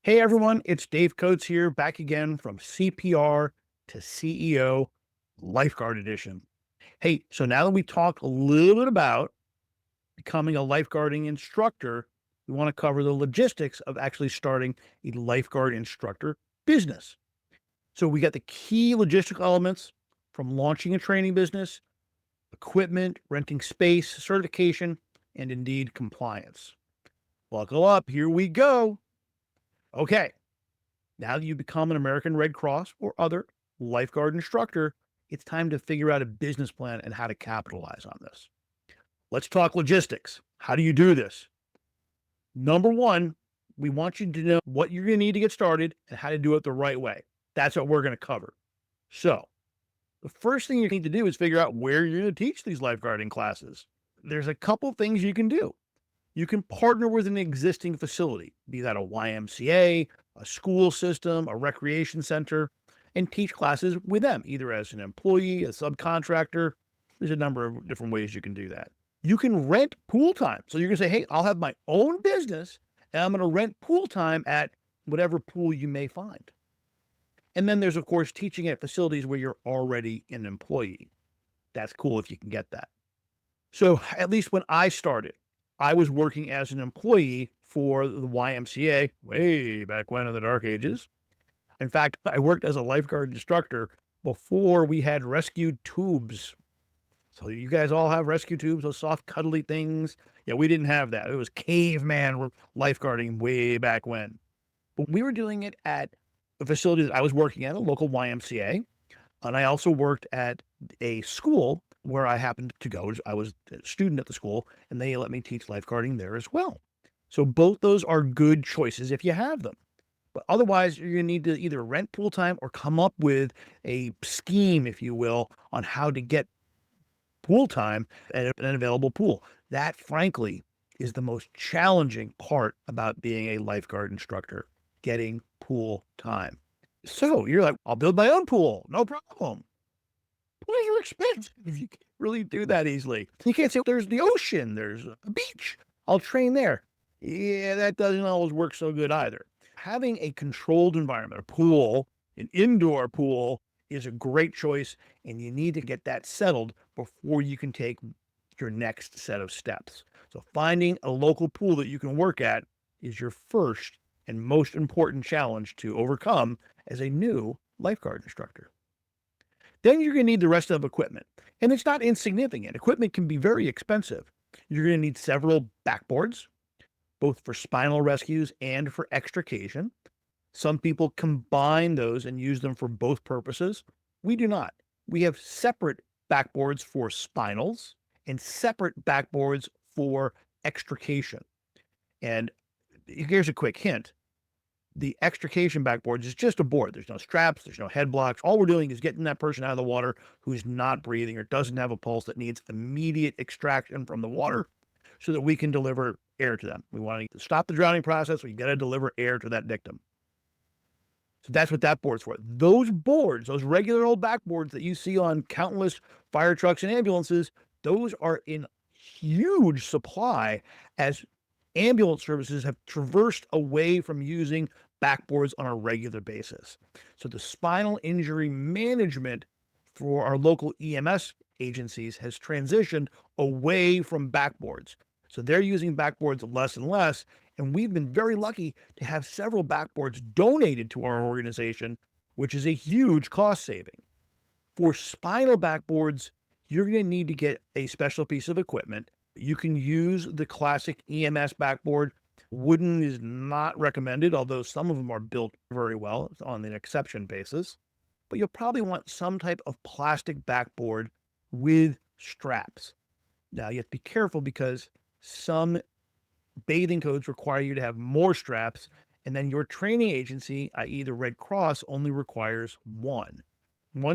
Hey everyone, it's Dave Kotz here, back again from CPR to CEO, Lifeguard Edition. Hey, so now that we talked a little bit about becoming a lifeguarding instructor, we want to cover the logistics of actually starting a lifeguard instructor business. So we got the key logistical elements from launching a training business, equipment, renting space, certification, and indeed compliance. Buckle up, here we go. Okay. Now that you become an American Red Cross or other lifeguard instructor, it's time to figure out a business plan and how to capitalize on this. Let's talk logistics. How do you do this? Number one, we want you to know what you're going to need to get started and how to do it the right way. That's what we're going to cover. So, the first thing you need to do is figure out where you're going to teach these lifeguarding classes. There's a couple things you can do. You can partner with an existing facility, be that a YMCA, a school system, a recreation center, and teach classes with them, either as an employee, a subcontractor. There's a number of different ways you can do that. You can rent pool time. So you're going to say, hey, I'll have my own business and I'm going to rent pool time at whatever pool you may find. And then there's, of course, teaching at facilities where you're already an employee. That's cool if you can get that. So at least when I started, I was working as an employee for the YMCA way back when in the dark ages. In fact, I worked as a lifeguard instructor before we had rescue tubes. So you guys all have rescue tubes, those soft, cuddly things. Yeah, we didn't have that. It was caveman lifeguarding way back when. But we were doing it at the facility that I was working at, a local YMCA. And I also worked at a school where I happened to go. I was a student at the school, and they let me teach lifeguarding there as well. So both those are good choices if you have them. But otherwise, you're going to need to either rent pool time or come up with a scheme, if you will, on how to get pool time at an available pool. That, frankly, is the most challenging part about being a lifeguard instructor, getting pool time. So you're like, I'll build my own pool, no problem. Pools are expensive. You can't really do that easily. You can't say, there's the ocean, there's a beach. I'll train there. Yeah, that doesn't always work so good either. Having a controlled environment, a pool, an indoor pool, is a great choice, and you need to get that settled before you can take your next set of steps. So finding a local pool that you can work at is your first and most important challenge to overcome as a new lifeguard instructor. Then you're going to need the rest of equipment. And it's not insignificant. Equipment can be very expensive. You're going to need several backboards, both for spinal rescues and for extrication. Some people combine those and use them for both purposes. We do not. We have separate backboards for spinals and separate backboards for extrication. And here's a quick hint. The extrication backboard is just a board. There's no straps, there's no head blocks. All we're doing is getting that person out of the water who's not breathing or doesn't have a pulse that needs immediate extraction from the water so that we can deliver air to them. We want to stop the drowning process. We got to deliver air to that victim. So that's what that board's for. Those boards, those regular old backboards that you see on countless fire trucks and ambulances, those are in huge supply as ambulance services have traversed away from using backboards on a regular basis. So the spinal injury management for our local EMS agencies has transitioned away from backboards. So they're using backboards less and less. And we've been very lucky to have several backboards donated to our organization, which is a huge cost saving. For spinal backboards, you're going to need to get a special piece of equipment. You can use the classic EMS backboard. Wooden is not recommended, although some of them are built very well on an exception basis. But you'll probably want some type of plastic backboard with straps. Now, you have to be careful because some bathing codes require you to have more straps, and then your training agency, i.e. the Red Cross, only requires one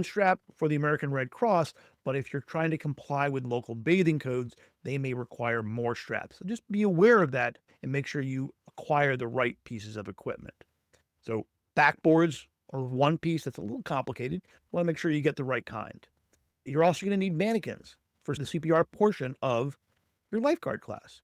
strap for the American Red Cross. But if you're trying to comply with local bathing codes, they may require more straps. So just be aware of that and make sure you acquire the right pieces of equipment. So backboards are one piece that's a little complicated. You want to make sure you get the right kind. You're also going to need mannequins for the CPR portion of your lifeguard class.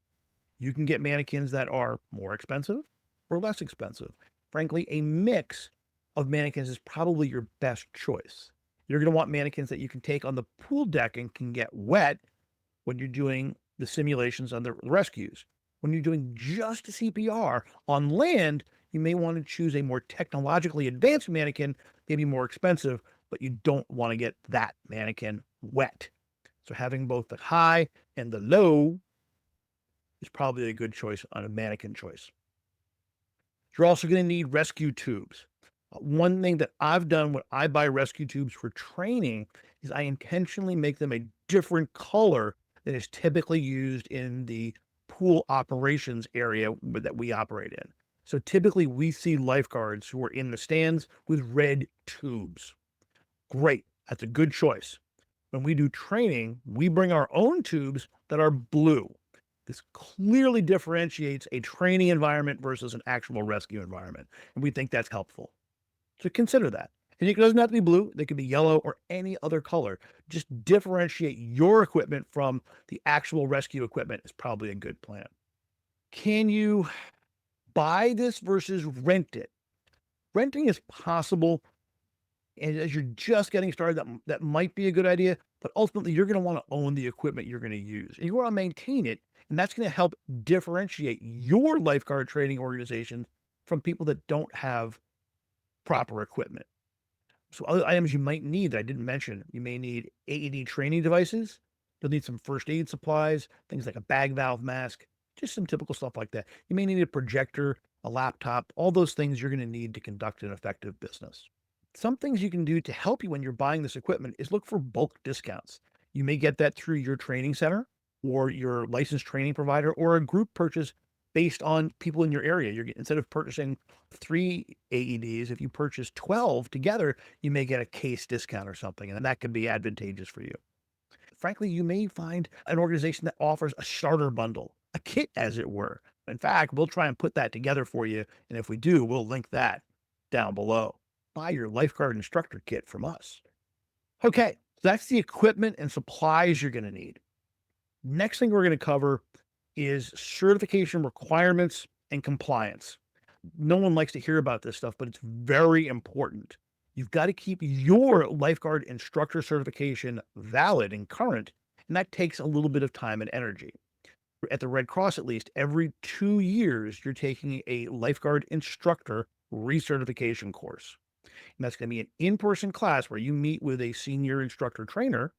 You can get mannequins that are more expensive or less expensive. frankly, a mix of mannequins is probably your best choice. You're going to want mannequins that you can take on the pool deck and can get wet when you're doing the simulations on the rescues. When you're doing just CPR on land, you may want to choose a more technologically advanced mannequin, maybe more expensive, but you don't want to get that mannequin wet. So having both the high and the low is probably a good choice on a mannequin choice. You're also going to need rescue tubes. One thing that I've done when I buy rescue tubes for training is I intentionally make them a different color than is typically used in the pool operations area that we operate in. So typically we see lifeguards who are in the stands with red tubes. Great. That's a good choice. When we do training, we bring our own tubes that are blue. This clearly differentiates a training environment versus an actual rescue environment. And we think that's helpful. So consider that. And it doesn't have to be blue. They could be yellow or any other color. Just differentiate your equipment from the actual rescue equipment is probably a good plan. Can you buy this versus rent it? Renting is possible. And as you're just getting started, that might be a good idea. But ultimately, you're going to want to own the equipment you're going to use. And you want to maintain it. And that's going to help differentiate your lifeguard training organization from people that don't have proper equipment. So other items you might need that I didn't mention, you may need AED training devices. You'll need some first aid supplies, things like a bag valve mask, just some typical stuff like that. You may need a projector, a laptop, all those things you're going to need to conduct an effective business. Some things you can do to help you when you're buying this equipment is look for bulk discounts. You may get that through your training center or your licensed training provider or a group purchase based on people in your area. Instead of purchasing 3 AEDs, if you purchase 12 together, you may get a case discount or something, and that could be advantageous for you. Frankly, you may find an organization that offers a starter bundle, a kit, as it were. In fact, we'll try and put that together for you, and if we do, we'll link that down below. Buy your lifeguard instructor kit from us. Okay, so that's the equipment and supplies you're going to need. Next thing we're going to cover is certification requirements and compliance. No one likes to hear about this stuff, but it's very important. You've got to keep your lifeguard instructor certification valid and current, and that takes a little bit of time and energy. At the Red Cross, at least, every 2 years, you're taking a lifeguard instructor recertification course. And that's going to be an in-person class where you meet with a senior instructor trainer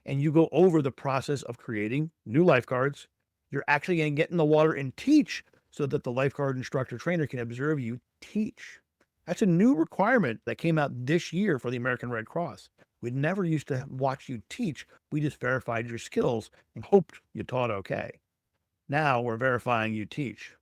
and you go over the process of creating new lifeguards. You're actually going to get in the water and teach so that the lifeguard instructor trainer can observe you teach. That's a new requirement that came out this year for the American Red Cross. We never used to watch you teach. We just verified your skills and hoped you taught okay. Now we're verifying you teach.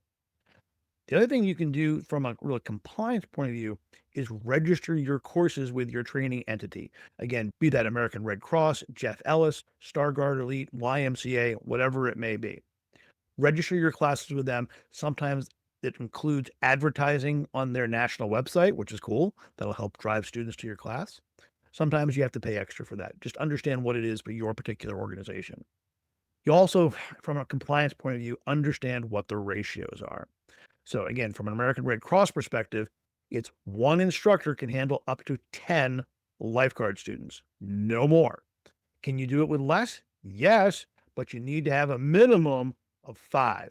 The other thing you can do from a real compliance point of view is register your courses with your training entity. Again, be that American Red Cross, Jeff Ellis, Starguard Elite, YMCA, whatever it may be. Register your classes with them. Sometimes it includes advertising on their national website, which is cool. That'll help drive students to your class. Sometimes you have to pay extra for that. Just understand what it is for your particular organization. You also, from a compliance point of view, understand what the ratios are. So again, from an American Red Cross perspective, it's one instructor can handle up to 10 lifeguard students, no more. Can you do it with less? Yes, but you need to have a minimum of 5.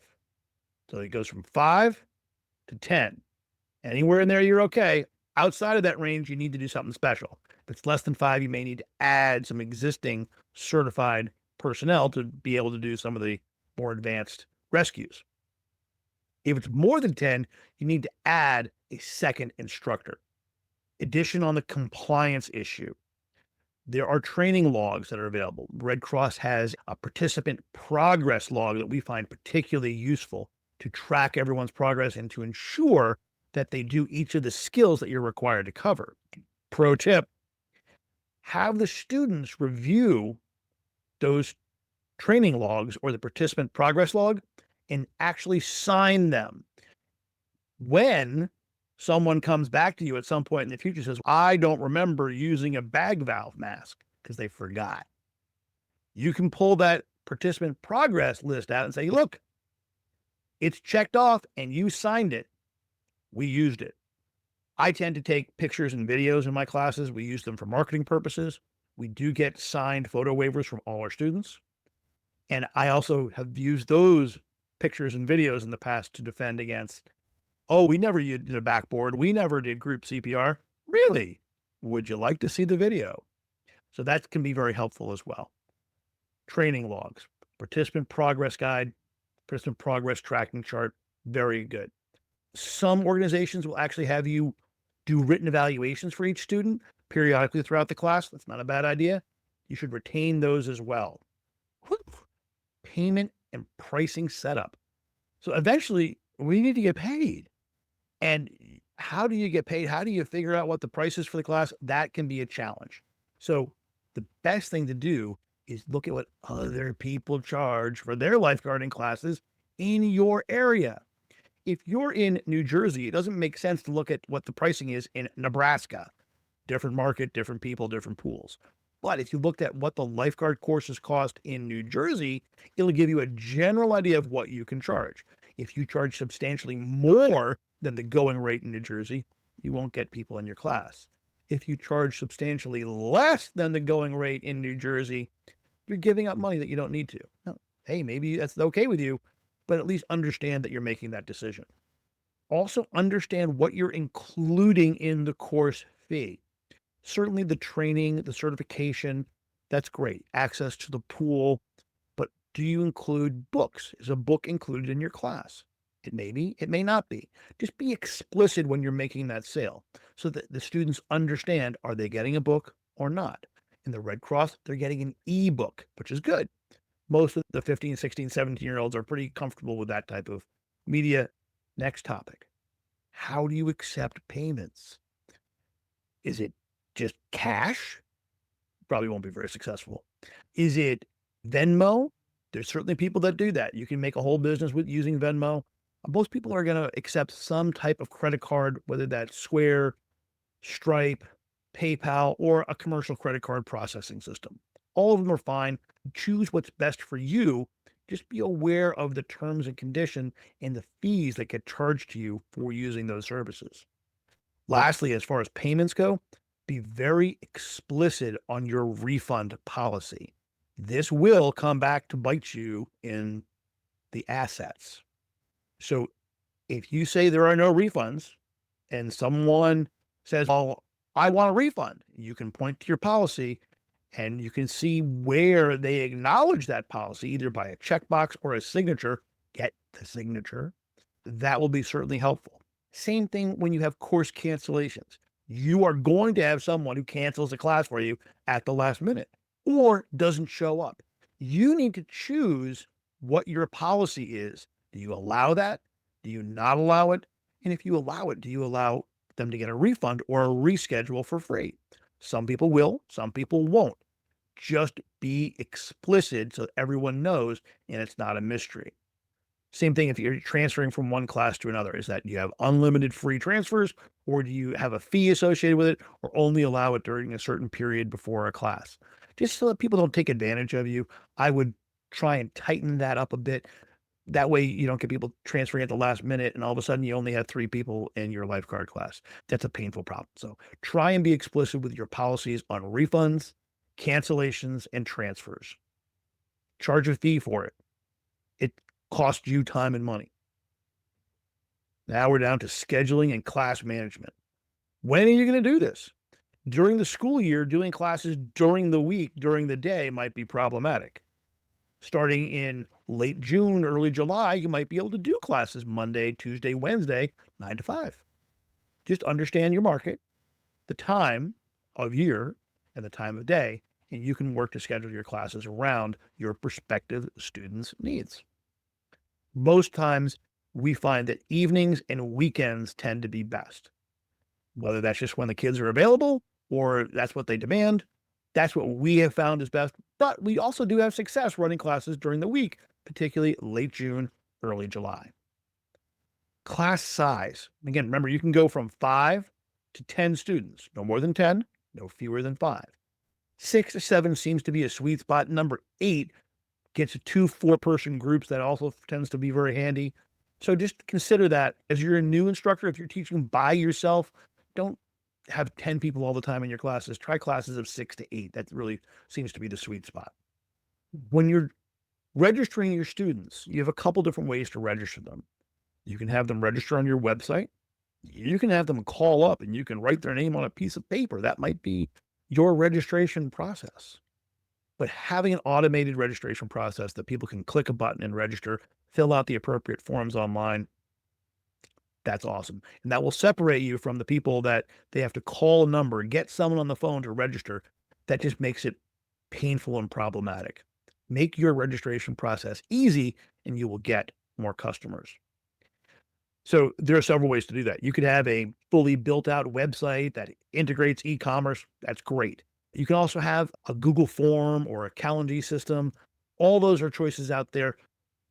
So it goes from 5 to 10. Anywhere in there, you're okay. Outside of that range, you need to do something special. If it's less than 5, you may need to add some existing certified personnel to be able to do some of the more advanced rescues. If it's more than 10, you need to add a second instructor. Addition on the compliance issue. There are training logs that are available. Red Cross has a participant progress log that we find particularly useful to track everyone's progress and to ensure that they do each of the skills that you're required to cover. Pro tip, have the students review those training logs or the participant progress log and actually sign them. When someone comes back to you at some point in the future and says, I don't remember using a bag valve mask because they forgot. You can pull that participant progress list out and say, look, it's checked off and you signed it. We used it. I tend to take pictures and videos in my classes. We use them for marketing purposes. We do get signed photo waivers from all our students. And I also have used those pictures and videos in the past to defend against, oh, we never did a backboard. We never did group CPR. Really? Would you like to see the video? So that can be very helpful as well. Training logs, participant progress guide, participant progress tracking chart, very good. Some organizations will actually have you do written evaluations for each student periodically throughout the class. That's not a bad idea. You should retain those as well. Whew. Payment and pricing setup. So eventually we need to get paid. And how do you get paid? How do you figure out what the price is for the class? That can be a challenge. So the best thing to do is look at what other people charge for their lifeguarding classes in your area. If you're in New Jersey, it doesn't make sense to look at what the pricing is in Nebraska. Different market, different people, different pools. But if you looked at what the lifeguard courses cost in New Jersey, it'll give you a general idea of what you can charge. If you charge substantially more than the going rate in New Jersey, you won't get people in your class. If you charge substantially less than the going rate in New Jersey, you're giving up money that you don't need to. Now, hey, maybe that's okay with you, but at least understand that you're making that decision. Also understand what you're including in the course fee. Certainly the training, the certification, that's great. Access to the pool, but do you include books? Is a book included in your class? It may be, it may not be. Just be explicit when you're making that sale so that the students understand, are they getting a book or not? In the Red Cross, they're getting an e-book, which is good. Most of the 15, 16, 17-year-olds are pretty comfortable with that type of media. Next topic. How do you accept payments? Is it just cash? Probably won't be very successful. Is it Venmo? There's certainly people that do that. You can make a whole business with using Venmo. Most people are going to accept some type of credit card, whether that's Square, Stripe, PayPal, or a commercial credit card processing system. All of them are fine. Choose what's best for you. Just be aware of the terms and conditions and the fees that get charged to you for using those services. Lastly, as far as payments go, be very explicit on your refund policy. This will come back to bite you in the assets. So if you say there are no refunds and someone says, well, I want a refund, you can point to your policy and you can see where they acknowledge that policy, either by a checkbox or a signature. Get the signature. That will be certainly helpful. Same thing when you have course cancellations. You are going to have someone who cancels a class for you at the last minute or doesn't show up. You need to choose what your policy is. Do you allow that? Do you not allow it? And if you allow it, do you allow them to get a refund or a reschedule for free? Some people will, some people won't. Just be explicit so everyone knows and it's not a mystery. Same thing if you're transferring from one class to another. Is that you have unlimited free transfers, or do you have a fee associated with it, or only allow it during a certain period before a class? Just so that people don't take advantage of you, I would try and tighten that up a bit. That way you don't get people transferring at the last minute and all of a sudden you only have 3 people in your lifeguard class. That's a painful problem. So try and be explicit with your policies on refunds, cancellations, and transfers. Charge a fee for it. It costs you time and money. Now we're down to scheduling and class management. When are you going to do this? During the school year, doing classes during the week, during the day might be problematic. Starting in late June, early July, you might be able to do classes Monday, Tuesday, Wednesday, 9 to 5. Just understand your market, the time of year, and the time of day, and you can work to schedule your classes around your prospective students' needs. Most times, we find that evenings and weekends tend to be best. Whether that's just when the kids are available or that's what they demand, that's what we have found is best. But we also do have success running classes during the week, particularly late June, early July. Class size. Again, remember, you can go from 5 to 10 students. No more than 10, no fewer than 5. 6 to 7 seems to be a sweet spot. Number 8 gets to 2 4-person groups. That also tends to be very handy. So just consider that as you're a new instructor, if you're teaching by yourself, don't have 10 people all the time in your classes. Try classes of 6 to 8. That really seems to be the sweet spot. When you're registering your students, you have a couple different ways to register them. You can have them register on your website. You can have them call up and you can write their name on a piece of paper. That might be your registration process. But having an automated registration process that people can click a button and register, fill out the appropriate forms online, that's awesome. And that will separate you from the people that they have to call a number, get someone on the phone to register. That just makes it painful and problematic. Make your registration process easy and you will get more customers. So there are several ways to do that. You could have a fully built out website that integrates e-commerce. That's great. You can also have a Google form or a Calendly system. All those are choices out there.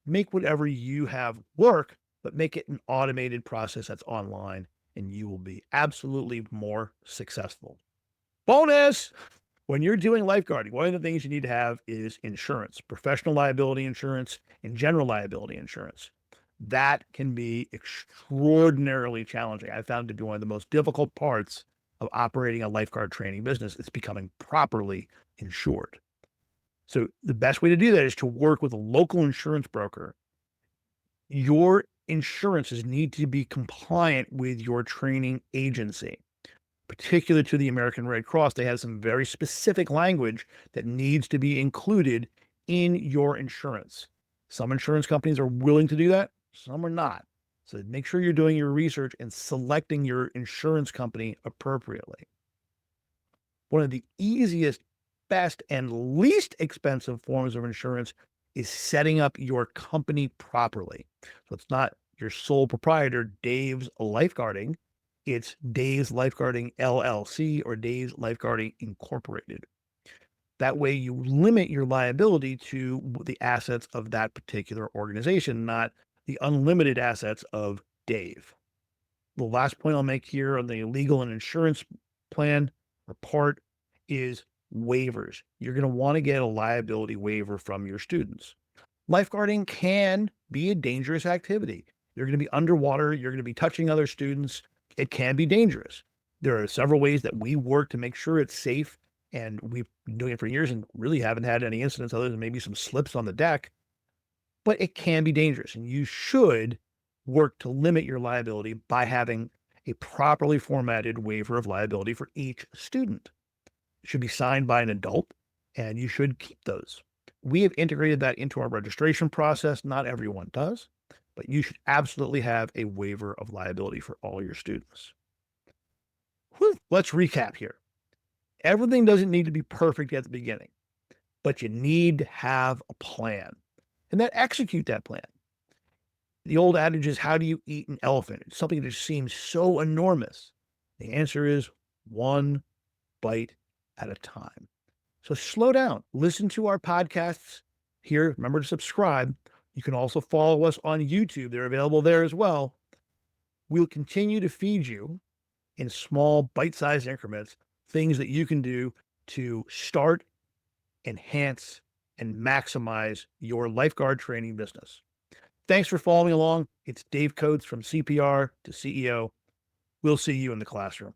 Make whatever you have work, but make it an automated process that's online and you will be absolutely more successful. Bonus! When you're doing lifeguarding, one of the things you need to have is insurance, professional liability insurance and general liability insurance. That can be extraordinarily challenging. I found it to be one of the most difficult parts of operating a lifeguard training business. It's becoming properly insured. So the best way to do that is to work with a local insurance broker. Your insurances need to be compliant with your training agency. Particular to the American Red Cross, they have some very specific language that needs to be included in your insurance. Some insurance companies are willing to do that, some are not. So make sure you're doing your research and selecting your insurance company appropriately. One of the easiest, best, and least expensive forms of insurance is setting up your company properly. So it's not your sole proprietor, Dave's Lifeguarding. It's Dave's Lifeguarding LLC or Dave's Lifeguarding Incorporated. That way you limit your liability to the assets of that particular organization, not the unlimited assets of Dave. The last point I'll make here on the legal and insurance plan or part is waivers. You're going to want to get a liability waiver from your students. Lifeguarding can be a dangerous activity. You're going to be underwater. You're going to be touching other students. It can be dangerous. There are several ways that we work to make sure it's safe, and we've been doing it for years and really haven't had any incidents other than maybe some slips on the deck, but it can be dangerous, and you should work to limit your liability by having a properly formatted waiver of liability for each student. It should be signed by an adult, and you should keep those. We have integrated that into our registration process. Not everyone does, but you should absolutely have a waiver of liability for all your students. Whew, let's recap here. Everything doesn't need to be perfect at the beginning, but you need to have a plan and then execute that plan. The old adage is, how do you eat an elephant? It's something that seems so enormous. The answer is one bite at a time. So slow down, listen to our podcasts here. Remember to subscribe. You can also follow us on YouTube. They're available there as well. We'll continue to feed you in small bite-sized increments, things that you can do to start, enhance, and maximize your lifeguard training business. Thanks for following along. It's Dave Kotz from CPR to CEO. We'll see you in the classroom.